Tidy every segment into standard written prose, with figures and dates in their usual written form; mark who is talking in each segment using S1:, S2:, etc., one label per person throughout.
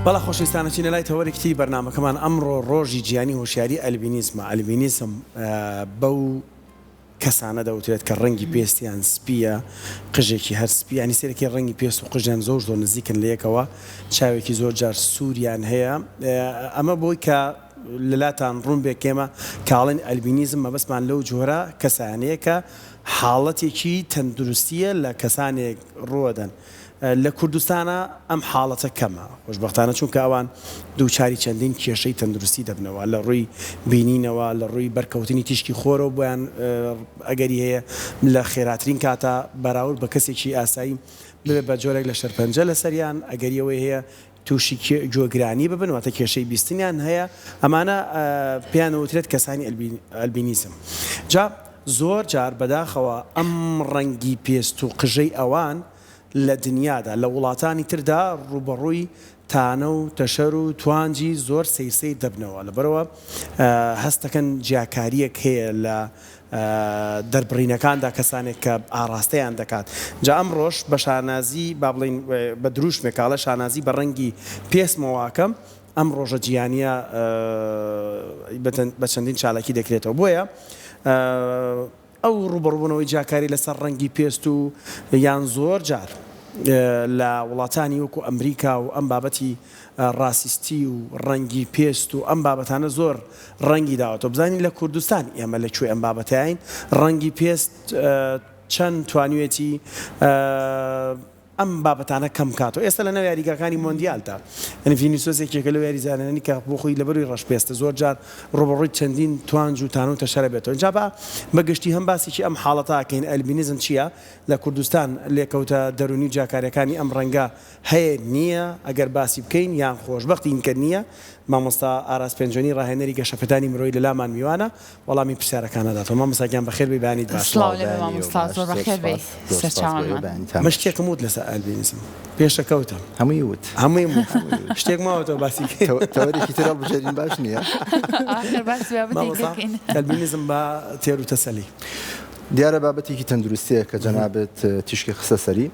S1: بەڵا خۆشەویستانەچینە لای تەوەرێکی بەرنامەکەمان ئەمڕۆ ڕۆژی گیانی هۆشیاری ئەلبینیزمە. ئەلبینیزم بەو کەسانە دەوترێت کە ڕەنگی پێستیان سپیە، قژێکی هەر سپی، ینی سێرەکی ڕەنگی پێست و قژیان زۆر نزیکن لە یەکەوە، چاوێکی زۆر جار سووریان هەیە. ئەمە بۆی کە لەلاتان ڕوون بێ کێمە کاڵێن ئەلبینیزم مەبەستمان لەو جۆرە کەسانەیە کە حاڵەتێکی تەندروستیە لە کەسانێک ڕوەدەن. لە کوردستانە ئەم حاڵەتە کەمە خۆشبەختانە، چونکە ئەوان دووچاری چەندین کێشەی تەندروستی دەبنەوە لە ڕووی بینینەوە، لە ڕووی بەرکەوتنی تیشکی خۆرەوە بۆیان ئەگەری هەیە لە خێراترین کاتە بەراورد بە کەسێکی ئاسایی ببێ بە جۆرێک لە شەرپەنجە لە سەریان، ئەگەریەوەی هەیە تووشی گوێگرانی ببن واتە کێشەی بیستنیان هەیە. ئەمانە پێیان وترێت کەسانی ئەلبینیزم. جا زۆر جار بەداخەوە ئەم ڕەنگی پێست و قژەی ئەوان لە دنیادا لە وڵاتانی تردا ڕوبەڕووی تانە و تەشەر و توانجی زۆر سەیرسەی دەبنەوە، لەبەرەوە هەستەکەن جیاکاریەک هەیە لە دەربڕینەکاندا کەسانێک کە ئاڕاستەیان دەکات. جا ئەمڕۆژ بە شانازی با بڵین بە دروشمێکاڵە شانازی بە ڕەنگی پێسمەواکەم ئەم ڕۆژە جیهانیە بە چەندین چالاکی دەکرێتەوە. بۆیە ئەو ڕوبەڕووبوونەوەی جیاکاری لەسەر ڕەنگی پێست و یان زۆر جار لە وڵاتانی وەکو ئەمریکا و ئەم بابەتی ڕاسیستی و ڕەنگی پێست و ئەم بابەتانە زۆر ڕەنگی داوەتەوە. بزانین لە کوردستان ئێمە لەکوێ ئەم بابەتیاین ڕەنگی پێست چەند توانوێتی ئەم بابەتانە کەم کاتەوە. ئێستا لە نەو یاریگاکانی مۆندیالدا ڤینیسیۆسێکێکە لەو یاریزانانی کە بۆ خۆی لەبەروی ڕەشپێستە زۆر جار ڕوبەڕووی چەندین توانج و تانە و تەشەرە بێتەوە. اینجا بەگشتی هەم باسیی ئەم حاڵەتاکەین ئەلبینیزم چییە لە کوردستان لێکەوتە دەرونی جاکاریەکانی ئەم ڕەنگە هەیە نییە، ئەگەر باسی بکەین یان خۆشبەختی کە نییە. مامۆستا ئاراس پێنجۆنی ڕاهێنەری گەشەپێدانی مرۆی لە لامان میوانە وەڵامی پرسیارەکانەداتەوە. مامۆستاگیان بەخێر بێ، بەیانیت باش. مشتێکم وت لەسەر ئەلبینیزم پێشەکەوتە هەمووی وت شتێک ماوەتەوە باسی
S2: تەوەرێکی تر هەڵبژێرین باش نییە.
S1: ئەلبینیزم بە تێر و تەسەلی
S2: دیارە بابەتێکی تەندروستیە کە جەنابەت تیشکی خستە سەری.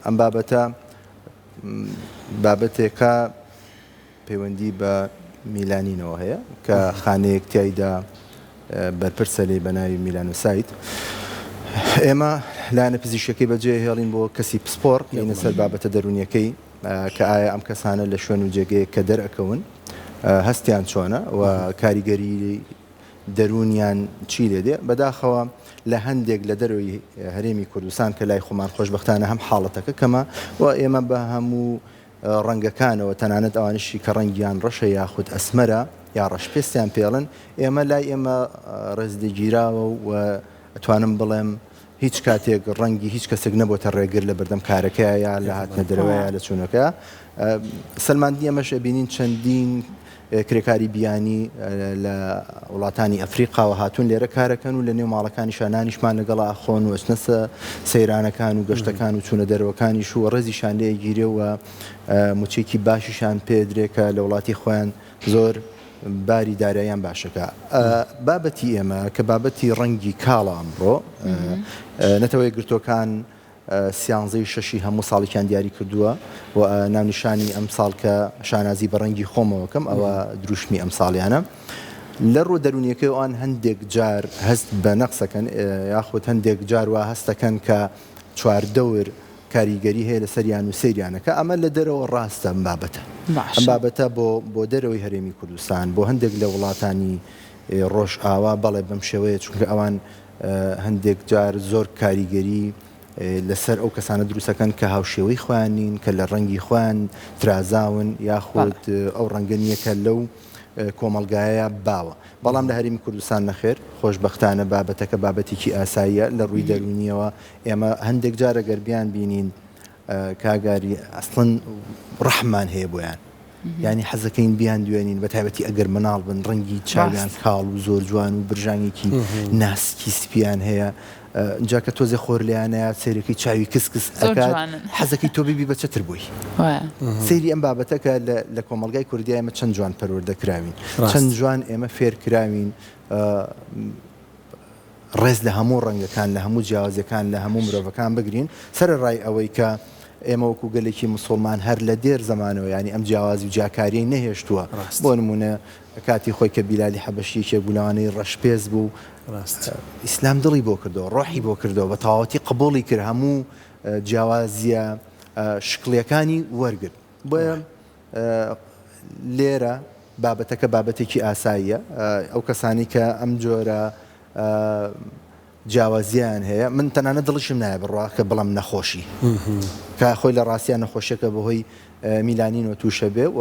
S2: ئەم بابەتە بابەتێکە پەیوەندی بە میلانینەوە هەیە کە خانەیەک تایدا بەرپرسە لێ بە ناوی میلانۆسایت. ئێمە لایەنە پزیشکەکەی بەجێ هێڵین بۆ کەسی پسپۆر لێنە سەر بابەتە دەرونیەکەی کە ئایا ئەم کەسانە لە شوێن و جێگەیە کە دەرئەکەون هەستیان چۆنە و کاریگەری دەرونیان چی لێدێ. بەداخەوە لە هەندێک لە دەروی هەرێمی کوردستان کە لای خۆمان خۆشبەختانە هەم حاڵەتەکە کەمە و ئێمە بە هەموو ڕەنگەکانەوە تەنانەت ئەوانشی کە ڕەنگیان ڕەشە یاخود ئەسمەرە یا ڕەشپێستیان پێڵن ئێمە لای ئێمە ڕێزدەگیراوە و ئەتوانم بڵێم هیچ کاتێک ڕەنگی هیچ کەسێک نەبووتە ڕێگر لە بەردەم کارەکەیە یا لە هاتنە دەرەوەیە لە چوونەکە. سەلماندی ئەمەش ئەبینین چەندین کرێکاری بیانی لە وڵاتانی ئەفریقاوە هاتوون لێرە کارەکەن و لە نێو ماڵەکانی شانانیشمان لەگەڵا خۆن و ئەچنە سەیرانەکان و گەشتەکان و چوونە دەرەوەکانیش و ڕێزیشان لێ گیرێ و موچێکی باشیشان پێدرێکە لە وڵاتی خۆیان زۆر باری داراییان باشەکە. بابەتی ئێمە کە بابەتی ڕەنگی کاڵە ئەمڕۆ نەتەوەی گرتوەکان سیانزەی شەشی هەموو ساڵێکیان دیاری کردووە و ناونیشانی ئەم ساڵ کە شانازی بە ڕەنگی خۆمەوەکەم ئەوە دروشمی ئەم ساڵیانە. لە ڕوو دەرونیەکەی ئەوان هەندێک جار هەست بە نەقسەکەن یاخود هەندێک جار وا هەستەکەن کە چواردەور کاریگەری هەیە لە سەریان و سەیریانەکە. ئەمە لە دەرەوە ڕاستە ئەم بابەتە. ئەم بابەتە بۆ دەرەوەی هەرێمی کوردستان بۆ هەندێک لە وڵاتانی ڕۆژ ئاوا بەڵێ بەم شێوەیە چونکە ئەوان هەندێک جار زۆر کاریگەری لەسەر ئەو کەسانە دروستەکەن کە هاوشێوەی خوانین کە لە ڕەنگی خوان ترازاون یاخود ئەو ڕەنگە نییە کە لەو کۆمەلگایە باوە. بەڵام لە هەرێمی کوردستان نەخێر خۆشبەختانە بابەتەکە بابەتێکی ئاساییە لە ڕووی دەرونیەوە. ئێمە هەندێک جارە گەربیان بینین کاگاری ئەسڵن ڕەحمان هەیە بۆیان، ینی حەزەکەین بیان دوێنین بە تایبەتی ئەگەر مناڵ بن ڕەنگی چاویان کاڵ و زۆر جوان و برژانێکی ناسکی سپیان هەیە. اینجا کە تۆزێ خۆر لەیانەیە سەیرەکەی چاوی کسکس ئەکات حەزەکەی تۆ بیبی بە چەتر بووی. سەیری ئەم بابەتەکە لە کۆمەلگای کوردی ئێمە چەند جوان پەروەردەکراوین، چەند جوان ئێمە فێر کراوین ڕێز لە هەموو ڕەنگەکان لە هەموو جیاوازەکان لە هەموو مرۆڤەکان بگرین سەرڕای ئەوەی کە ئێمە وەکو گەلێکی مسلمان هەر لە دێر زمانەوە ینی ئەم جیاوازی و جیاکاریەی نەهێشتووە بۆ نمونە کاتی خۆی کە بیلالی حەبەشیەکێ بوولەوانەی ڕەشپێز بوو ئیسلام دڵی بۆ کردەوە ڕۆحی بۆ کردەوە بە تەواوەتی قبوڵی کرد هەموو جیاوازیە شکڵیەکانی وەرگرت بۆیە لێرە بابەتەکە بابەتێکی ئاساییە ئەو کەسانی کە ئەم جۆرە جیاوازیان هەیە من تەنانە دڵشم نایە بڕوا کە بەڵام نەخۆشی کە خۆی لە ڕاستیان نەخۆشیەکە بەهۆی میلانینەوە تووشە بێ و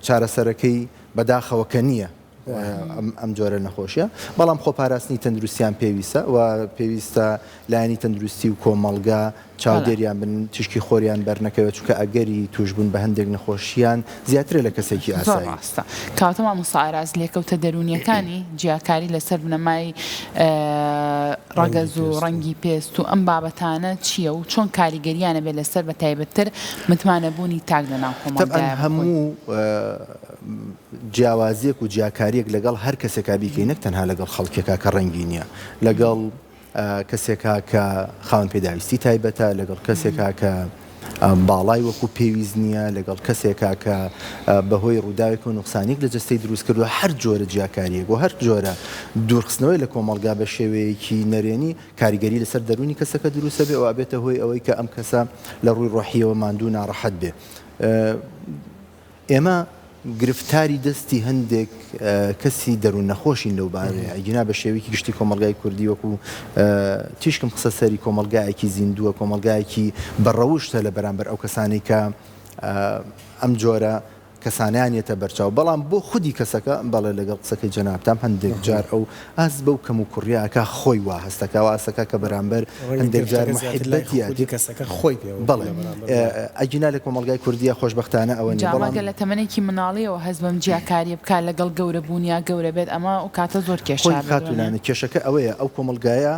S2: چارەسەرەکەی بەداخەوە کە نییە ئەم جۆرە نەخۆشیە بەڵام خۆپاراستنی تەندروستیان پێویستە و پێویستە لایەنی تەندروستی و کۆمەڵگا چاودێریان بن تشکی خۆریان بەرنەکەوێت چونکە ئەگەری توشبوون بە هەندێک نەخۆشیان زیاترە لە کەسێکی ئاسایی
S3: کاتە مامۆستا ئاراز لێکەوتە دەرونیەکانی جیاکاری لەسەر بنەمای ڕەگەز و ڕەنگی پێست و ئەم بابەتانە چییە و چۆن کاریگەریانە بێت لەسەر بە تایبەتتر متمانەبوونی تاک لەناو کۆمەڵگایە
S2: هەموو جیاوازیەک و جیاکاریەک لەگەڵ هەر کەسێکا بیکەی نەک تەنها لەگەڵ خەڵکێکا کە ڕەنگی نییە لەگەڵ کەسێکا کە خاوەن پێداویستی تایبەتە لەگەڵ کەسێکا کە باڵای وەکو پێویست نییە لەگەڵ کەسێکا کە بەهۆی ڕووداوێک و نوقسانێک لە جەستەی دروست کردووە هەر جۆرە جیاکاریەک و هەر جۆرە دوورخستنەوەی لە کۆمەڵگا بە شێوەیەکی نەرێنی کاریگەری لەسەر دەرونی کەسەکە دروستە بێ و ئابێتە هۆی ئەوەی کە ئەم کەسە لە ڕووی ڕۆحیەوە ماندوو ناڕەحەت بێ ئێمە گرفتاری دەستی هەندێک کەسی دەروون نەخۆشین لەو بارەیە ئەگینا بە شێوەیەکی گشتی کۆمەڵگای کوردی وەکو تیشکم قسە سەری کۆمەڵگایەکی زیندووە کۆمەڵگایەکی بەڕەوشتە لە بەرامبەر ئەو کەسانەی کە ئەم جۆرە کەسانیانێتە بەرچاو بەڵام بۆ خودی کەسەکە بەڵێ لەگەڵ قسەکەی جەنابتام هەندێک جار ئەو ئاس بەو کەم و کوڕیاکە خۆی وا هەستەکە و ئاسەکە کە بەرامبەر هەندێک جار محیبەتی
S1: کەسەکە خۆی پێ
S2: بەڵێ ئەگینا لە کۆمەڵگای کوردیە خۆشبەختانە ئەوە
S3: جاماگە لە تەمەنێکی مناڵیەوە هەست بەم جیاکاریە بکات لەگەڵ گەورە بوونیا گەورە بێت ئەمە و کاتە زۆر کێشە
S2: خاتونانە کێشەکە ئەوەیە ئەو کۆمەڵگایە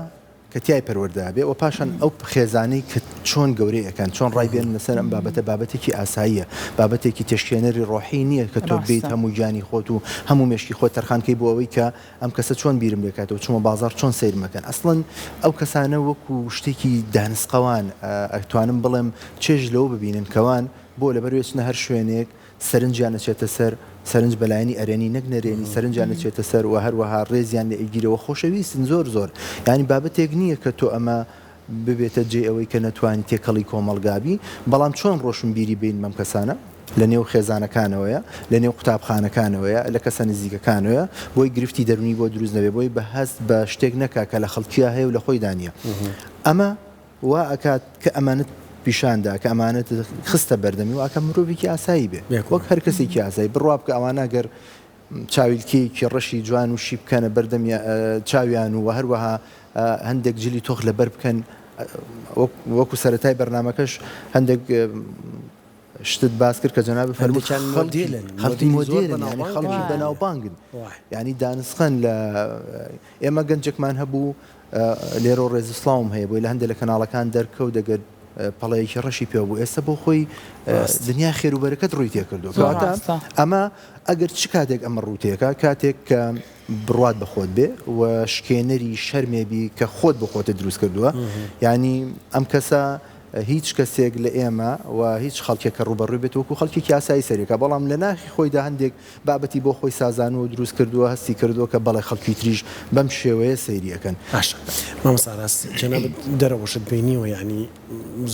S2: کە تیای پەروەردە بێ و پاشان ئەو خێزانەی کە چۆن گەورەیەکان چۆن ڕایبێن لەسەر ئەم بابەتە بابەتێکی ئاساییە بابەتێکی تێشکێنەری ڕۆحی نییە کە تۆ بیت هەموو گیانی خۆت و هەموو مێشکی خۆت تەرخانکەی بۆ ئەوەی کە ئەم کەسە چۆن بیرم لێکاتەوە چوومە بازار چۆن سیر مەکەن ئەسڵەن ئەو کەسانە وەکو شتێکی دانسقەوان ئەتوانم بڵێم چێژ لەوە ببینن کەوان بۆ لەبەروێچنە هەر شوێنێک سەرنجیان نەچێتە سەر سەرنج بەلایەنی ئەرێنی نەک نەرێنی سەرنجیان نەچێتە سەر و هەروەها ڕێزیان لە ئەگیرەوە خۆشەویستن زۆر ینی بابەتێک نییە کە تۆ ئەمە ببێتە جێ ئەوەی کە نەتوانین تێکەڵی کۆمەڵگابی بەڵام چۆن ڕۆشن بیری بین مەم کەسانە لە نێو خێزانەکانەوەیە لە نێو قوتابخانەکانەوەیە لە کەسە نزیکەکانەوە بۆی گرفتی دەرونی بۆ دروست نەبێ بۆی بە هەست بە شتێک نەکا کە لە خەڵکیە هەیە و لە خۆی دانیە ئەمە وا ئەکات کە ئەمانەت پیشاندا کە ئەمانەت خستە بەردەمی و ئاکە مرۆڤێکی ئاسایی بێ وەک هەر کەسێکی ئاسایی بڕوا بکە ئەوانە گەر چاویلکەیەکی ڕەشی جوان و شی بکەنە بەردەمی چاویان و هەروەها هەندێک جلی تۆخ لەبەر بکەن وەکو سەرەتای بەرنامەکەش هەندێک شتت باس کرد کە جەناب فەرمووی خەڵکی مۆدێرن ینی خەڵکی بەناوبانگن ینی دانسخەن لە ئێمە گەنجێکمان هەبوو لێرە و ڕێزسڵاوم هەیە بۆی لە هەندێک لە کەناڵەکان دەرکەوت دەگەر پەڵەیەکی ڕەشی پێ بوو ئێستا بۆ خۆی دنیا خێروبەرەکەت ڕووی تێ کردو ئەمە ئەگەر چ کاتێک ئەمە ڕووتێکە کاتێک کە بڕوات بە خۆت بێ و شکێنەری شەرمێبی کە خۆت بە خۆتە دروست کردووە ینی ئەم کەسە هیچ کەسێک لە ئێمە و هیچ خەڵکێکە ڕوبەڕووی بێت وەکو خەڵکی ئاسایی سەرێکە بەڵام لە ناخی خۆیدا هەندێک بابەتی بۆ خۆی سازانەوە دروست کردووە هەستی کردووە کە بەڵێ خەڵکی تریش بەم شێوەیە سەیریەکەن
S1: مامۆستا ئاراس جەناب دەرەوەشت بینیوە ینی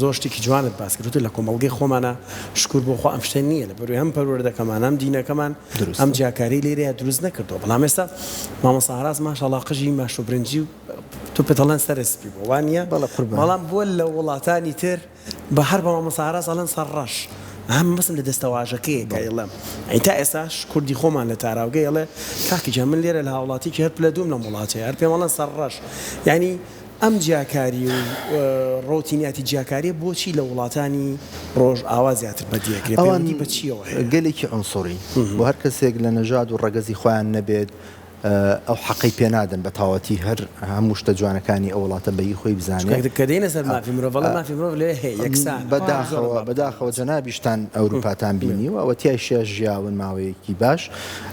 S1: زۆر شتێکی جوانت باس کردوتە لە کۆمەڵگەی خۆمانە شکر بۆ خۆ ئەم شتە نییە لە بەروی هەم پەروەردەکەمان ئەم دینەکەمان ئەم جیاکاری لێرەیە دروست نەکردەوە بەڵام ئێستا مامۆستا ئاراس ماشەڵڵا قژی ماش و برنجی و تۆ پێتەڵەن سەرسپی بۆ وانە بەڵام بۆ لە وڵاتانی تر بە هەر بە مامۆستا ئاراس ئەڵەن سەرڕەش هەم مەسن لە دەستەواژەکەیەکە ئێڵێم ئەیتا ئێستاش کوردی خۆمان لە تاراوگەی ئەڵێ کاکی جا من لێرە لە هاوڵاتی کە هەر پلە دووم لە وڵاتەیە هەر پێم ئەڵەن سەرڕەش ینی ئەم جیاکاری و ڕۆتینیاتی جیاکاریە بۆچی لە وڵاتانی ڕۆژ ئاوا زیاتر بەدیەکرێت پەیوەندی بە چیەوە هەیە
S2: گەلێکی عنسوری بۆ هەر کەسێک لە نەژاد و ڕەگەزی خۆیان نەبێت ئەو حەقی پێنادەن بە تاواتی هەر هەموو شتە جوانەکانی ئەو وڵاتە بەی خۆی بزانێت
S1: کە دێنە سەر مافی مرۆڤ مافی مرۆڤ لێ هەیە یەکسان
S2: بەداخەوە جەنابیشتان ئەوروپاتان بینی و ئەوەتیای شێژ ژیاون ماوەیەکی باش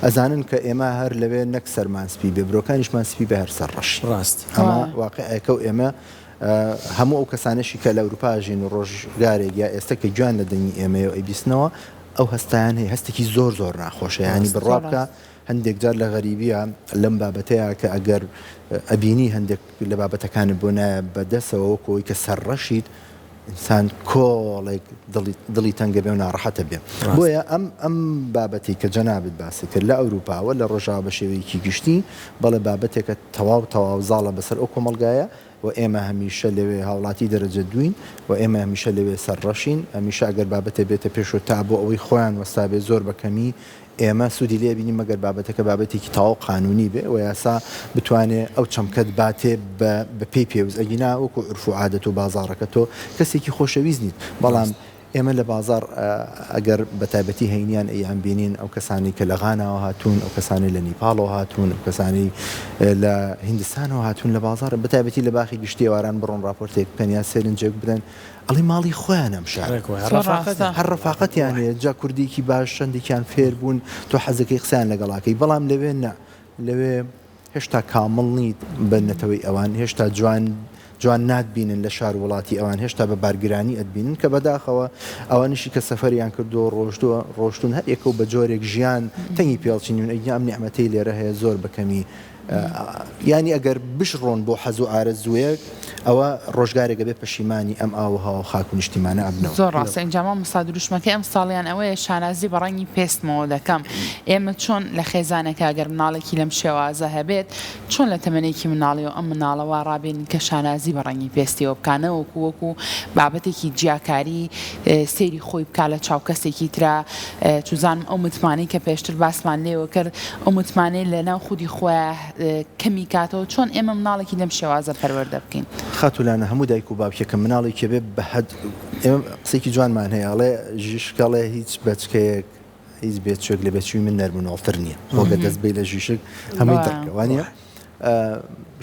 S2: ئەزانن کە ئێمە هەر لەوێ نەک سەرمانسپی بێ برۆکانیشمان سپی بە هەر سەر ڕەش
S1: ڕاست
S2: ئەمە واقعەکە و ئێمە هەموو ئەو کەسانشی کە لە ئەوروپاژین و ڕۆژگارێک یا ئێستا کە گویان لە دەنگی ئێمە و ئەیبیستنەوە ئەو هەستیان هەیە هەستێکی زۆر زۆر ناخۆشە ینی بڕوا بکە هەندێک جار لە غەریبیە لەم بابەتەیە کە ئەگەر ئەبینی هەندێک لە بابەتەکانت بۆ نایە بەدەستەوە وەکەوەی کە سەرڕەشیت ئینسان کۆڵێک دڵی تەنگە بێ و ناڕەحەتە بێ بۆیە ئەم بابەتی کە جەنابەت باسی کرد لە ئەوروپاوە لە ڕۆژاوە بە شێوەیەکی گشتی بەڵێ بابەتێکە تەواو زاڵە بەسەر ئەو کۆمەلگایە و ئێمە هەمیشە لەوێ هاوڵاتی دەرەجە دوین و ئێمە هەمیشە لەوێ سەرڕەشین هەمیشە ئەگەر بابەتە بێتە پێشوە تا بۆ ئەوەی خۆیان وەستا بێ زۆر بەکەمی ئێمە سوودی لێ بینی مەگەر بابەتەکە بابەتێکی تەواو قانونی بێ و یاسا بتوانێت ئەو چەمکەت باتێ بە پێی پێوز ئەگینا وەکو عرف و عادەت و بازاڕەکە تۆ کەسێکی خۆشەویست نیت بەڵام ئێمە لە بازار ئەگەر بەتایبەتی هەینیان ئەیان بینین ئەو کەسانی کە لە غاناوە هاتوون ئەو کەسانی لە نیپاڵەوە هاتوون ئەو کەسانی لە هیندستانەوە هاتوون لە بازار بەتایبەتی لە باخی گشتیێواران بڕۆن راپۆرتێک پەنیا سێرنجێک بدەن ئەڵی ماڵی خۆیان ئەم شار هەر ڕەفاقەتیان هەیە جا کوردێکی باش شەندێکیان فێر بوون تۆ حەزەکەی قسەیان لەگەڵاکەی بەڵام لەوێ نە لەوێ هێشتا کامڵ نیت بە نەتەوەی ئەوان هێشتا جوان ناتبینن لە شار وڵاتی ئەوان هێشتا بە بارگرانی ئەدبینن کە بەداخەوە ئەوانشی کە سەفەریان کردو ڕۆشتون هەر یەکە و بە جۆرێک ژیان تەنگی پێڵچینون ئەم نیعمەتەی لێرە هەیە زۆر بەکەمی ینی ئەگەر بشڕۆن بۆ حەز و ئارەزوویەک ئەوە ڕۆژگارێکە بێ پەشیمانی ئەم ئاوها خاک و نیشتیمانە ئەبنەوە
S3: زۆر ڕاستە ئینجاما مسا دروشمەکە ئەم ساڵیان ئەوەیە شانازی بە ڕەنگی پێستمەوە دەکەم ئێمە چۆن لە خێزانێکە ئەگەر مناڵێکی لەم شێوازە هەبێت چۆن لە تەمەنێکی مناڵی و ئەم مناڵەوە ڕابێنین کە شانازی بە ڕەنگی پێستیەوە بکانەوە وەکو بابەتێکی جیاکاری سەیری خۆی بکا لە چاو کەسێکی ترا چوزانم ئەو متمانەی کە پێشتر باسمان لێوە کرد ئەو متمانەی لە ناو خودی خۆیان کەمی کاتەوە چۆن ئێمە مناڵێکی لەم شێوازە پەروەردە بکەین
S2: خاتولانە هەموو دایک و باوکێکە مناڵێکی بێ بە حەد ئێمە قسێکی جوانمان هەیە ئەڵێ ژیشکەڵێ هیچ بەچکەیەک هیچ بێتچێک لە بێچوی من نەرمونەوەڵتر نییە خۆگە دەست بێ لە ژیشک هەمووی دەکەوانە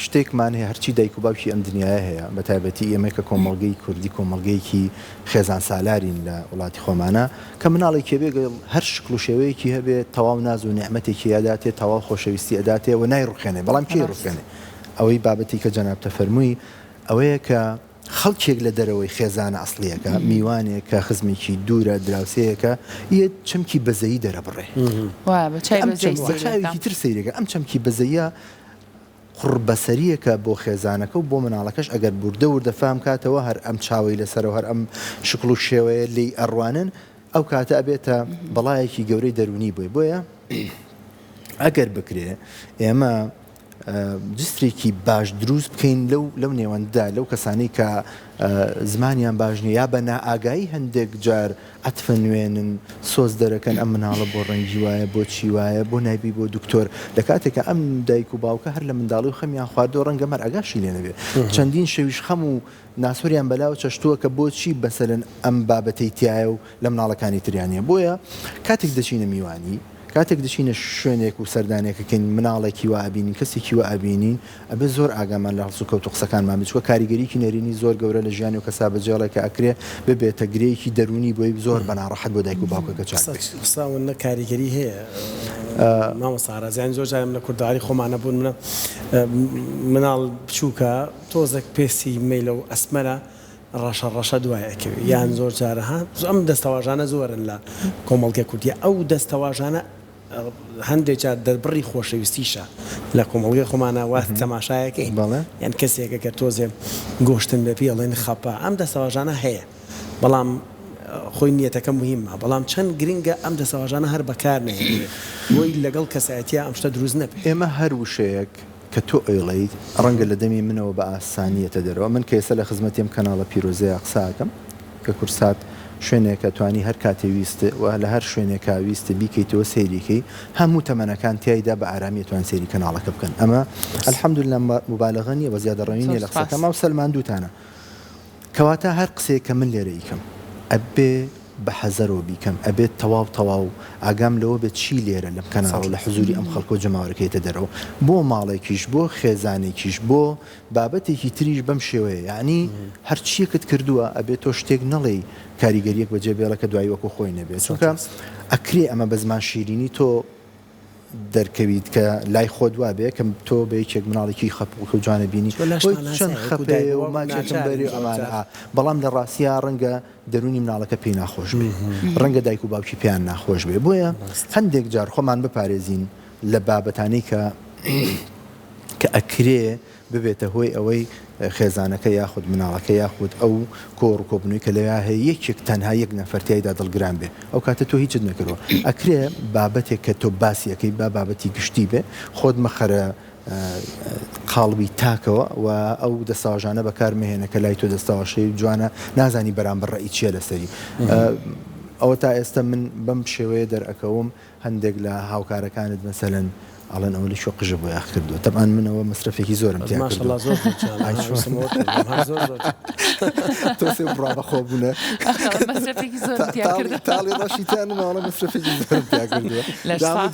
S2: شتێکمان هەیە هەرچی دایک و باوکی ئەم دنیاە هەیە بە تایبەتی ئێمە کە کۆمەڵگەی کوردی کۆمەڵگەیەکی خێزان سالارین لە وڵاتی خۆمانە کە مناڵێکی بێگەڵ هەر شکل و شێوەیەکی هەبێت تەواو ناز و نعمەتێکی ئەداتێت تەواو خۆشەویستی ئەداتێ و نای ڕوخێنێ بەڵام کێ ڕوخێنێ ئەوەی بابەتی کە جەنابتە فەرمووی ئەوەیە کە خەڵکێک لە دەرەوەی خێزانە ئەسڵیەکە میوانێک کە خزمێکی دوورە دراوسەیەکە یە چەمکی بەزەیی دەرەبڕێ چاوێکی تر سەیرێکە ئەم چەمکی بەزەیە قڕبەسەریەکە بۆ خێزانەکە و بۆ مناڵەکەش ئەگەر بوردە وردە فام کاتەوە هەر ئەم چاوی لەسەرەوە هەر ئەم شکل و شێوەیە لی ئەڕوانن ئەو کاتە ئەبێتە بەڵایەکی گەورەی دەرونی بووی بۆیە ئەگەر بکرێ ئێمە جستێکی باش دروست بکەین لەو نێوەندا لەو کەسانی کە زمانیان باش نیە یا بە نائاگایی هەندێک جار ئەتفە نوێنن سۆز دەرەکەن ئەم مناڵە بۆ ڕەنگی وایە بۆ چی وایە بۆ نایبی بۆ دکتۆر لە کاتێکە ئەم دایک و باوکە هەر لە منداڵی و خەمیان خواردۆ ڕەنگە مەر ئەگاشی لێ نەبێت چەندین شەویش خەم و ناسۆریان بەلاو چەشتووە کە بۆچی بەسەرن ئەم بابەتەی تایە و لە مناڵەکانی تریانە بۆیە کاتێک دەچینە میوانی کاتێک دەچینە شوێنێک و سەردانێکەکەین مناڵێکی وا ئەبینین کەسێکی وا ئەبینین ئەبێ زۆر ئاگامان لە هەڵسو کەوت و قسەکانمان بچوە کاریگەریکی نەرینی زۆر گەورە لە ژیانی و کەسا بەجێڵێکە ئەکرێ ببێتە گرەیەکی دەرونی بۆی زۆر بەناڕەحەت بۆ دایک و باوکەکە
S1: چاقساون کاریگەری هەیە مامۆستا زیان زۆر جارم لە کورداری خۆمانە بوون منە مناڵ بچووکە تۆزێک پێستی مەیلە و ئەسمەرە ڕەشە دوایەکەوی یان زۆر جارەها ئەم دەستەواژانە زۆرن لە کۆمەڵگە کوردی ئەو دەستەواژانە هەندێک جار دەربڕی خۆشەویستیشە لە کۆمەڵگەی خۆمانە وا تەماشایەکەی یان کەسێکە کە تۆزێ گۆشتن بە پێڵێن خەپە ئەم دەستەواژانە هەیە بەڵام خۆی نیەتەکە مهمە بەڵام چەند گرنگە ئەم دەستەواژانە هەر بەکار نهێنێت بۆی لەگەڵ کەسایەتیە ئەم شتە دروست نەبێت
S2: ئێمە هەر وشەیەک کە تۆ ئەیڵیت ڕەنگە لە دەمی منەوە بە ئاسانیەتە دەرەوە من کە ئێستا لە خزمەتیم کەناڵە پیرۆزەیە قساکەم کە کورسات شوێنێکە توانی هەر کاتێ ویستە و لە هەر شوێنێکا ویستە بیکەیتەوە سەیریکەی هەموو تەمەنەکان تایدا بە ئارامی توان سەیری کەناڵەکە بکەن ئەمە الحەمدولله مبالغە نیە بە زیادەڕەوی نیە لە قسەکەم و سەلمان دووتانە کەواتە هەر قسەیە کە من لێرە ئیکەم ئەبێ بە حەزەرەوە بیکەم ئەبێت تەواو ئاگام لەوە بێت چی لێرە لەم کەناڵ لە حزوری ئەم خەڵکۆ جەماوەرەکەیتە دەرەوە بۆ ماڵێکیش بۆ خێزانێکیش بۆ بابەتێکی تریش بەم شێوەیە یعنی هەرچیەکت کردووە ئەبێت تۆ شتێک نەڵێی کاریگەریەک بەجێ بێڵەکە دوای وەکو خۆی نەبێت چونکە ئەکرێ ئەمە بە زمان شیرینی تۆ دەرکەویت کە لای خۆت وابێ کەم تۆ بە یەکێک مناڵێکی خەپوو و جوانە بینی چەند خەپێ و ماچێتم بەری ئەمانە بەڵام لە ڕاستیە ڕەنگە دەرونی مناڵەکە پێی ناخۆش بێ ڕەنگە دایک و باوکی پێیان ناخۆش بێ بۆیە هەندێک جار خۆمان بپارێزین لە بابەتانەی کە ئەکرێ ببێتە هۆی ئەوەی خێزانەکە یاخود مناڵەکە یاخود ئەو کۆڕ کۆبنەوەی کە لەوێ هەیە یەکێک تەنها یەک نەفەرتیایدا دڵگران بێ ئەو کاتە تۆ هیچت نەکردەوە ئەکرێ بابەتێک کە تۆ باسیەکەی بابەتی گشتی بێ خۆت مەخەرە قاڵبی تاکەوە و ئەو دەستاواژانە بەکارمێنە کە لای تۆ دەستاواشەی جوانە نازانی بەرامبەر ڕێی چیە لەسەری ئەوە تا ئێستا من بەم شێوەیە دەرئەکەوم هەندێک لە هاوکارەکانت مەسەلەن ئەڵەن ئەوە لە شۆ قژە بۆ یاخ کردووە تەبان منەوە مەسرفێکی زۆرم تۆ بڕابەخۆ بوونە تاڵی ڕەشیتان ماڵە مەسرفێکی زۆرم پیا کردووە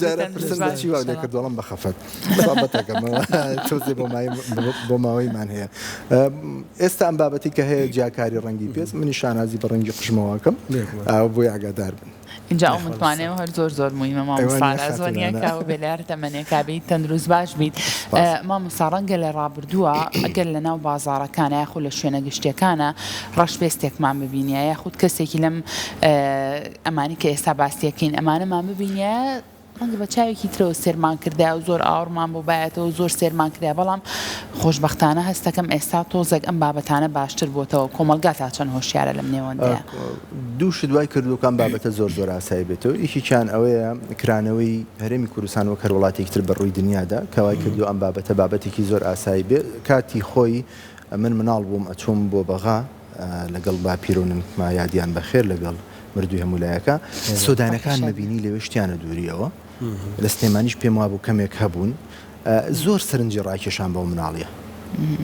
S2: جارە پرسن بەچی وا لێ کردوڵم بەخەفەت بابەتەکەمەوە تۆزێ بۆ ماوەیمان هەیە ئێستا ئەم بابەتی کە هەیە جیاکاری ڕەنگی پێست منی شانازی بە ڕەنگی قژمەوەکەم بۆی ئاگادار بن
S3: اینجا ئەو متوانێەوە هەر زۆر مهمە مامۆستا زۆنیەکە و بێلار تەمەنێکا بیت تەندروست باش بیت مامۆستا ڕەنگە لە ڕابردووە ئەگەر لە ناو بازاڕەکانە یاخود لە شوێنە گشتیەکانە ڕەشپێستێکمان ببینە یاخود کەسێکی لەم ئەمانی کە ئێستا باسیەکەین ئەمانەمان ببینە ڕەنگە بە چاوێکی ترەوە سێرمان کردای و زۆر ئاوڕمان بۆ بایەتەوە زۆر سێرمان کرای بەڵام خۆشبەختانە هەستەکەم ئێستا تۆزێک ئەم بابەتانە باشتر بۆتەوە کۆمەلگا تا چەند هۆشیارە لەم نێوەندەیە
S2: دووشت دوای کردوکان بابەتە زۆر ئاسایی بێتەوە یەکیان ئەوەیە کرانەوەی هەرێمی کوردستان وەک هەر وڵاتێکی تر بەڕووی دنیادا کەوای کردو ئەم بابەتە بابەتێکی زۆر ئاسایی بێ کاتی خۆی من مناڵ بووم ئەچووم بۆ بەغا لەگەڵ باپیرۆنم ما یادیان بەخێر لەگەڵ مردووی هەمولایەکە سۆدانەکان مەبینی لەوێ شتیانە دووریەوە لە سلێمانیش پێم وابوو کەمێک هەبوون زۆر سەرنجی ڕاکێشان بەو مناڵیە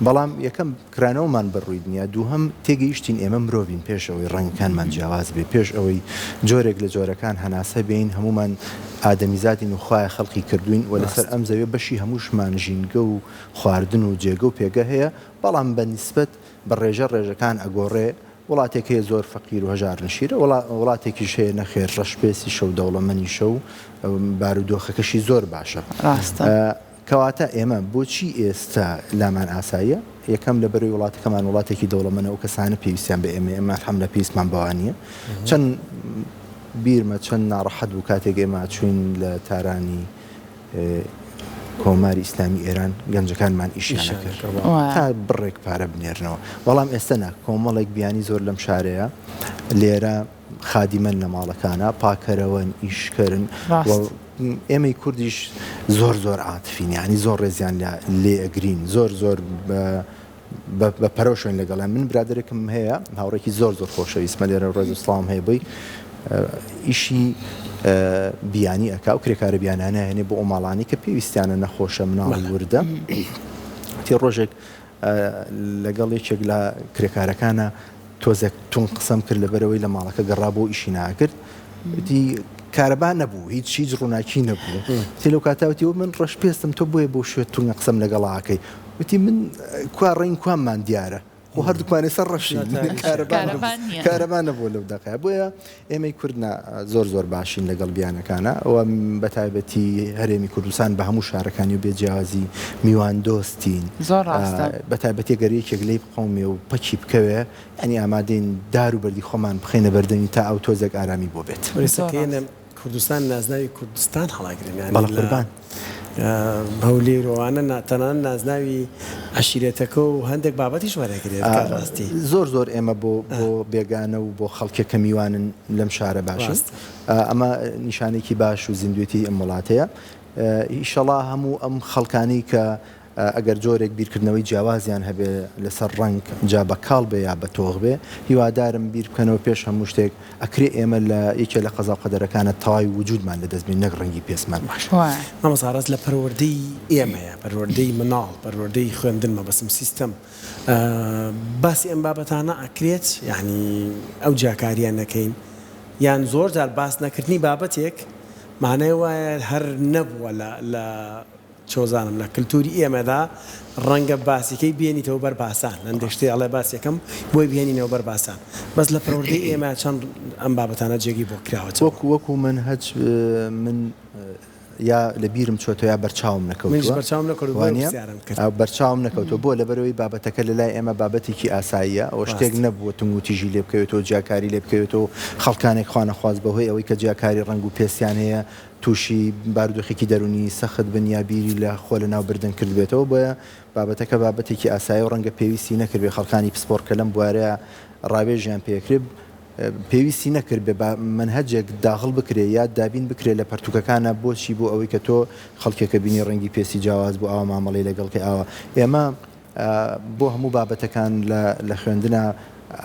S2: بەڵام یەکەم کرانەوەمان بەڕووی دنیا دووهەم تێگەیشتین ئێمە مرۆڤین پێش ئەوەی ڕەنگەکانمان جیاواز بێ پێش ئەوەی جۆرێک لە جۆرەکان هەناسە بین هەمومان ئادەمیزادین و خوایە خەڵقی کردوین و لەسەر ئەم زەوێ بەشی هەمووشمان ژینگە و خواردن و جێگە و پێگە هەیە بەڵام بە نیسبەت بە ڕێژەکان ئەگۆڕێ وڵاتێک هەیە زۆر فەقیر و هەژار نشیرە وڵاتێکیش هەیە نەخێر ڕەشپێسی شەو دەوڵەمەنی شەو بارودۆخەکەشی زۆر باشە کەواتە ئێمە بۆچی ئێستا لامان ئاساییە یەکەم لە بەروی وڵاتەکەمان وڵاتێکی دەوڵەمەنە و کەسانە پێویستیان بە ئێمە هەم لە پێویستمان بەوانیە چەند بیرمە چەند ناڕەحەت بوو کاتێک ئێمە چوین لە تارانی کۆماری ئیسلامی ئێران گەنجەکانمان ئیشیانە کرد تا بڕێک پارە بنێرنەوە بەڵام ئێستا کۆمەڵێک بیانی زۆر لەم شارەیە لێرە خادیمەن لە ماڵەکانە پاکەرەوەن ئیشکردن ئێمەی کوردیش زۆر عاتفین ینی زۆر ڕێزیان لێ ئەگرین زۆر بە پەرۆشۆین لەگەڵیان من برادێکم هەیە هاوڕێکی زۆر خۆشەویستمە لێرە ڕێز و سڵام هەیە بووی ئیشی بیانی ئەکا و کرێکارە بیانانە هێنێ بۆ ئۆماڵانی کە پێویستیانە نەخۆشە مناڵی وردە تی ڕۆژێک لەگەڵ یەکێک لە کرێکارەکانە تۆزێک تون قسەم کرد لەبەرەوەی لە ماڵەکە گەڕا بۆ ئیشی ناکرد وتی کارەبا نەبوو هیچ ڕووناکی نەبوو تێلو کاتاوتی و من ڕەش پێستم تۆ بۆیە بۆ شوێت تونگە قسەم لەگەڵاکەی وتی من کوا ڕێین کواممان دیارە و هەردووکوانێ سەر ڕەشین کارەبا نەبوو لەو دەقەیە بۆیە ئێمەی کوردنا زۆر باشین لەگەڵ بیانەکانە ئەوە بەتایبەتی هەرێمی کوردستان بە هەموو شارەکانی و بێجیازی میوان دۆستین بەتایبەتی گەریەکێک لەی بقەومێ و پەکی بکەوێ ئەنی ئامادەین دار و بەردی خۆمان بخێنە بەردەمی تا ئەو تۆزێک ئارامی بۆ بێت
S1: کوردستان نازناوی کوردستان هەڵاگرن
S2: بەڵە قوربان
S1: هەولێرۆوانە تەنان نازناوی عشیرەتەکە و هەندێک بابەتیش وەرەگرێت ڕاستی
S2: زۆر ئێمە بۆ بێگانە و بۆ خەڵکێکە میوانن لەم شارە باشن ئەمە نیشانێکی باش و زیندوێتی ئەم وڵاتەیە ئیشەڵا هەموو ئەم خەڵکانی کە ئەگەر جۆرێک بیرکردنەوەی جیاوازیان هەبێ لەسەر ڕنگ جا بە کاڵ بێ یا بە تۆغ بێ هیوادارم بیر بکەنەوە پێش هەموو شتێک ئەکرێ ئێمە لە یەکێ لە قەزا قەدەرەکانە تەواوی وجودمان لەدەستبین نەک ڕەنگی پێسمان باش
S1: مامۆستا لە پەروەردەی ئێمەیە پەروەردەی مناڵ پەروەردەی خوێندنمە بەسم سیستەم باسی ئەم بابەتانە ئەکرێت یعنی ئەو جیاکاریان نەکەین یان زۆر جار باس نەکردنی بابەتێک معنای وایە هەر نەبووە لە چۆزانم لە کللتوری ئێمەدا ڕەنگە باسیکەی بێنیتەوە بەرباسان هەندێک شتێ ئەڵێ باسیەکەم بۆی بێنینەوە بەرباسان بەس لە پەروەردەی ئێمە چەند ئەم بابەتانە جێگی بۆ کراوە
S2: وەکو من هەچ من یا لە بیرم چۆتە یا بەرچاوم نەکەوتوە بەرچاوم نەکەوتەوە بۆ لەبەرەوەی بابەتەکە لە لای ئێمە بابەتێکی ئاساییە ئەوە شتێک نەبووە تونگوتیژی لێ بکەوێتەوە جیاکاری لێ بکەوێتەوە خەڵکانێک خوانەخواست بەهۆی ئەوەی کە جیاکاری ڕنگ و پێستیان هەیە تووشی بارودۆخێکی دەرونی سەخت بنیابیری لە خۆ لە ناو بردن کرد بێتەوە بۆیە بابەتەکە بابەتێکی ئاسایی و ڕەنگە پێویستی نەکردێ خەڵکانی پسپۆر کە لەم بوارەیە ڕاوێژیان پێکرد پێویستی نەکرد بێ منهەجێک داخڵ بکرێ یا دابین بکرێت لە پەرتوکەکانە بۆچی بۆ ئەوەی کە تۆ خەڵکێکە بینی ڕەنگی پێستی جیاواز بۆ ئاوا مامەڵی لەگەڵکە ئاوە ئێمە بۆ هەموو بابەتەکان لە خوێندنە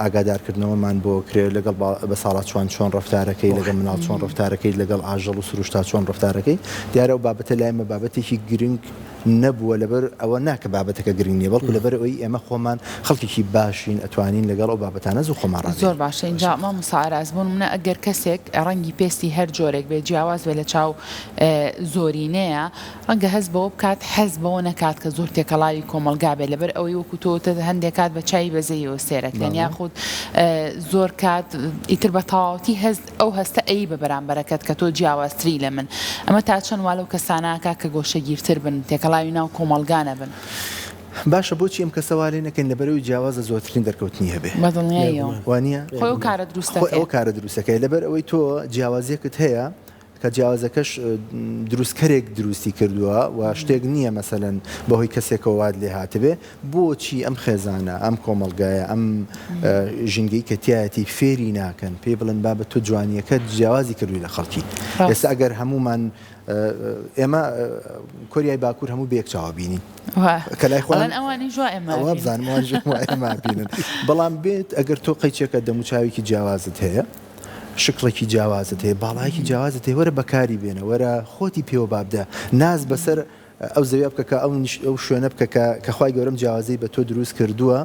S2: ئاگادارکردنەوەمان بۆ کرێ لەگەڵ بە ساڵات چۆن ڕفتارەکەی لەگەڵ مناڵ چۆن ڕفتارەکەی لەگەڵ ئاژەڵ و سروشتا چۆن ڕفتارەکەی دیارە و بابەتە لایمە بابەتێکی گرنگ نەبووە لەبەر ئەوە ناکە بابەتەکە گرنگ نیە بەڵکو لەبەر ئەوەی ئێمە خۆمان خەڵکێکی باشین ئەتوانین لەگەڵ ئەو بابەتانە زوو خۆمان
S3: زۆر باشە اینجا مامۆستا ئاراز بوون منە ئەگەر کەسێک ڕەنگی پێستی هەر جۆرێک بێ جیاواز بێ لە چاو زۆرینەیە ڕەنگە هەست بەوە بکات حەز بەوە نەکات کە زۆر تێکەڵاوی کۆمەلگا بێ لەبەر ئەوەی وەکو تۆ هەندێک کات بە چای بەزەیەوە سێرەکەن یاخود زۆر کات ئیتر بە تەواوەتی ئەو هەستە ئەی بە بەرامبەرەکەت کە تۆ جیاوازتری لە من ئەمە تا چەند وا لەو کەسانەکە کە گۆشەگیرتر بن تێکەڵاوی ناو کۆمەلگا نەبن
S2: باشە بۆچی ئەم کەسەوالێ نەکەین لەبەرەوەی جیاوازە زۆرترین دەرکەوتنی هەبێ وانە
S3: خۆی کارە دروستەکەی
S2: ئەو کارە دروستەکەی لەبەر ئەوەی تۆ جیاوازیەکت هەیە کە جیاوازەکەش دروستکەرێک دروستی کردووە و شتێک نییە مەسەلەن بەهۆی کەسێکەوە واد لێ هاتبێ بۆچی ئەم خێزانە ئەم کۆمەلگایە ئەم ژینگەی کە تایەتی فێری ناکەن پێ بڵێن بابەت تۆ جوانیەکە جیاوازی کردووی لە خەڵکی ئێستا ئەگەر هەمومان ئێمە کۆریای باکوور هەموو بێک چاوە بینین کە لای خۆیان
S3: ئەوانی جووا
S2: ئەوە بزانم بینن بەڵام بێت ئەگەر تۆ قەیچێکە دەموچاوێکی جیاوازت هەیە شکڵێکی جیاوازت هەیە باڵایەکی جیاوازت هەیە وەرە بەکاری بێنە وەرە خۆتی پێوە بابدە ناز بەسەر ئەو زەویە بکە کە ئەو شوێنە بکە کە خوای گەورەم جیاوازەی بە تۆ دروست کردووە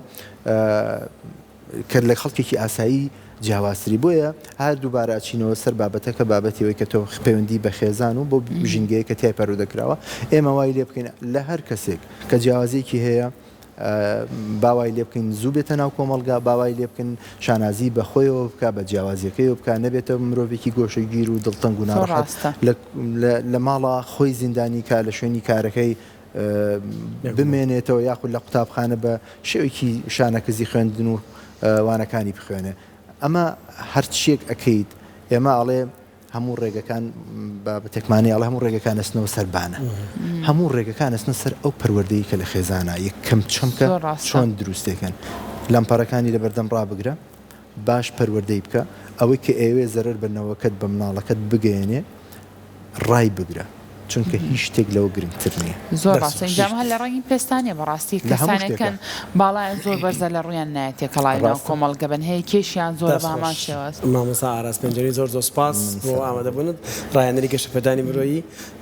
S2: کە لە خەڵکێکی ئاسایی جیاوازتری بۆیە هەر دووبارە ئاچینەوە سەر بابەتەکە بابەتیەوەی کە تۆ پەیوەندی بە خێزان و بۆ ژینگەیە کە تای پەرۆ دەکراوە ئێمە وای لێ بکەین لە هەر کەسێک کە جیاوازێکی هەیە باوای لێ بکەین زوو بێتە ناو کۆمەلگا باوای لێ بکەن شانازی بە خۆیەوە بکە بە جیاوازیەکەیەوە بکە نەبێتە مرۆڤێکی گۆشەگیر و دڵتەنگ و ناڕەحەت لە ماڵە خۆی زیندانی کا لە شوێنی کارەکەی بمێنێتەوە یاخود لە قوتابخانە بە شێوەیەکی شانەکەزی خوێندن و وانەکانی بخوێنێ ئەمە هەرچیەک ئەەکەیت ئێمە ئەڵێ هەموو ڕێگەکان بە تێکمانی ئەڵێ هەموو ڕێگەکان ئەستنەوە سەربانە هەموو ڕێگەکان ئەستنە سەر ئەو پەروەردەیە کە لە خێزانە یەکەم چەمکە چۆن دروستێکن لەمپەرەکانی لەبەردەم ڕابگرە باش پەروەردەی بکە ئەوەی کە ئێوێ زەرەر بنەوەکەت بە مناڵەکەت بگەێنێ ڕای بگرە چونکە هیچ شتێک لەوە گرنگتر نییە
S3: زۆر ڕاستە ئینجام هەر لە ڕەنگی پێستانیە بەڕاستی کەسانێکن باڵایان زۆر بەرزە لە ڕویان نایەت تێکەڵاوی ناو کۆمەڵگە بن هەیە کێشیان زۆر بە هەمان شێوە
S1: مامۆستا ئاراز پەنجەری زۆر سپاس بۆ ئامادەبوونت ڕایەنەری گەشەپێدانی مرۆیی